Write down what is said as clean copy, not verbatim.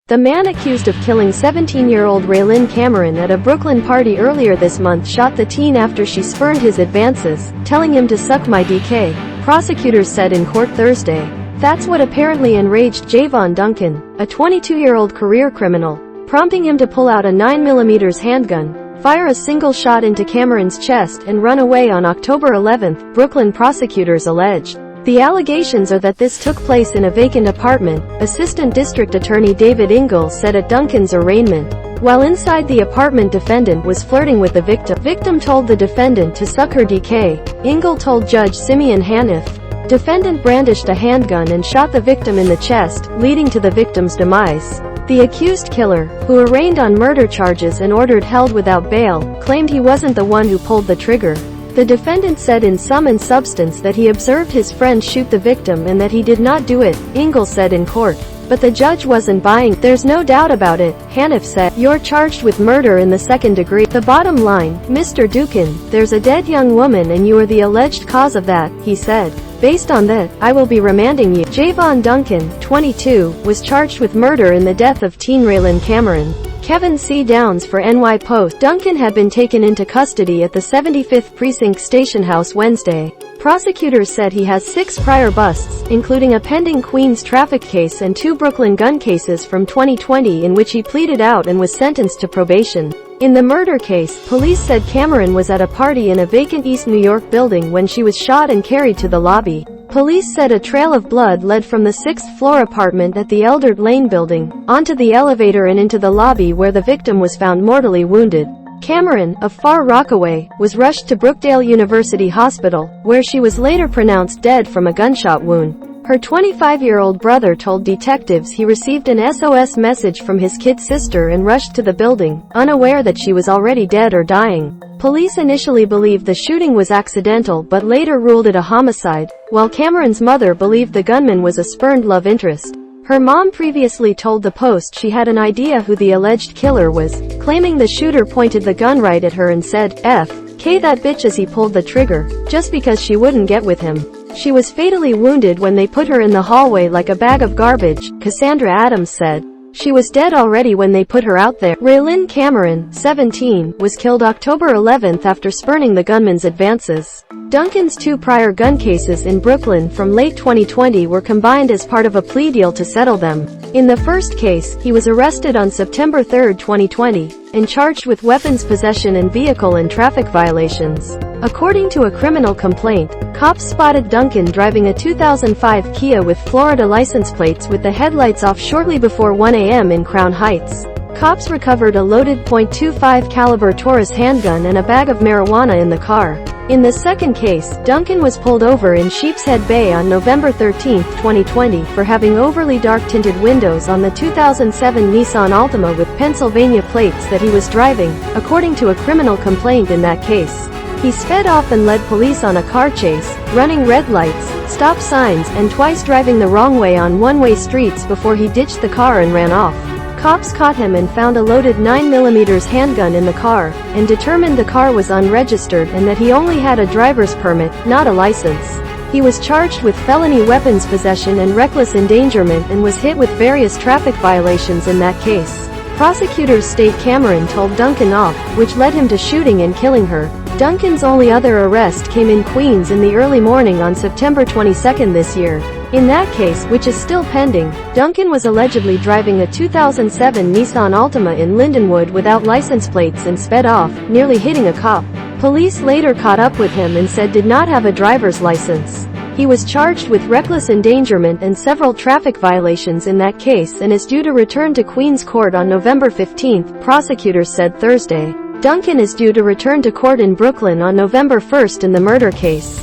The man accused of killing 17-year-old Raylyn Cameron at a Brooklyn party earlier this month shot the teen after she spurned his advances, telling him to suck my DK, prosecutors said in court Thursday. That's what apparently enraged Javon Duncan, a 22-year-old career criminal, prompting him to pull out a 9mm handgun, fire a single shot into Cameron's chest and run away on October 11, Brooklyn prosecutors alleged. The allegations are that this took place in a vacant apartment, Assistant District Attorney David Ingle said at Duncan's arraignment. While inside the apartment, defendant was flirting with the victim. Victim told the defendant to suck her DK, Ingle told Judge Simeon Haniff. Defendant brandished a handgun and shot the victim in the chest, leading to the victim's demise. The accused killer, who arraigned on murder charges and ordered held without bail, claimed he wasn't the one who pulled the trigger. The defendant said in sum and substance that he observed his friend shoot the victim and that he did not do it, Ingle said in court. But the judge wasn't buying. There's no doubt about it, Haniff said. You're charged with murder in the second degree. The bottom line, Mr. Duncan, there's a dead young woman and you are the alleged cause of that, he said. Based on that, I will be remanding you. Javon Duncan, 22, was charged with murder in the death of teen Raylyn Cameron. Kevin C. Downs for NY Post. Duncan had been taken into custody at the 75th Precinct Station House Wednesday. Prosecutors said he has 6 prior busts, including a pending Queens traffic case and 2 Brooklyn gun cases from 2020 in which he pleaded out and was sentenced to probation. In the murder case, police said Cameron was at a party in a vacant East New York building when she was shot and carried to the lobby. Police said a trail of blood led from the 6th-floor apartment at the Eldred Lane building, onto the elevator and into the lobby where the victim was found mortally wounded. Cameron, of Far Rockaway, was rushed to Brookdale University Hospital, where she was later pronounced dead from a gunshot wound. Her 25-year-old brother told detectives he received an SOS message from his kid sister and rushed to the building, unaware that she was already dead or dying. Police initially believed the shooting was accidental but later ruled it a homicide, while Cameron's mother believed the gunman was a spurned love interest. Her mom previously told the Post she had an idea who the alleged killer was, claiming the shooter pointed the gun right at her and said, "F.K. that bitch," as he pulled the trigger, just because she wouldn't get with him. She was fatally wounded when they put her in the hallway like a bag of garbage, Cassandra Adams said. She was dead already when they put her out there. Raylyn Cameron, 17, was killed October 11 after spurning the gunman's advances. Duncan's 2 prior gun cases in Brooklyn from late 2020 were combined as part of a plea deal to settle them. In the first case, he was arrested on September 3, 2020, and charged with weapons possession and vehicle and traffic violations. According to a criminal complaint, cops spotted Duncan driving a 2005 Kia with Florida license plates with the headlights off shortly before 1 a.m. in Crown Heights. Cops recovered a loaded .25 caliber Taurus handgun and a bag of marijuana in the car. In the second case, Duncan was pulled over in Sheepshead Bay on November 13, 2020 for having overly dark-tinted windows on the 2007 Nissan Altima with Pennsylvania plates that he was driving, according to a criminal complaint in that case. He sped off and led police on a car chase, running red lights, stop signs, and twice driving the wrong way on one-way streets before he ditched the car and ran off. Cops caught him and found a loaded 9mm handgun in the car, and determined the car was unregistered and that he only had a driver's permit, not a license. He was charged with felony weapons possession and reckless endangerment and was hit with various traffic violations in that case. Prosecutors state Cameron told Duncan off, which led him to shooting and killing her. Duncan's only other arrest came in Queens in the early morning on September 22 this year. In that case, which is still pending, Duncan was allegedly driving a 2007 Nissan Altima in Lindenwood without license plates and sped off, nearly hitting a cop. Police later caught up with him and said did not have a driver's license. He was charged with reckless endangerment and several traffic violations in that case and is due to return to Queens Court on November 15, prosecutors said Thursday. Duncan is due to return to court in Brooklyn on November 1 in the murder case.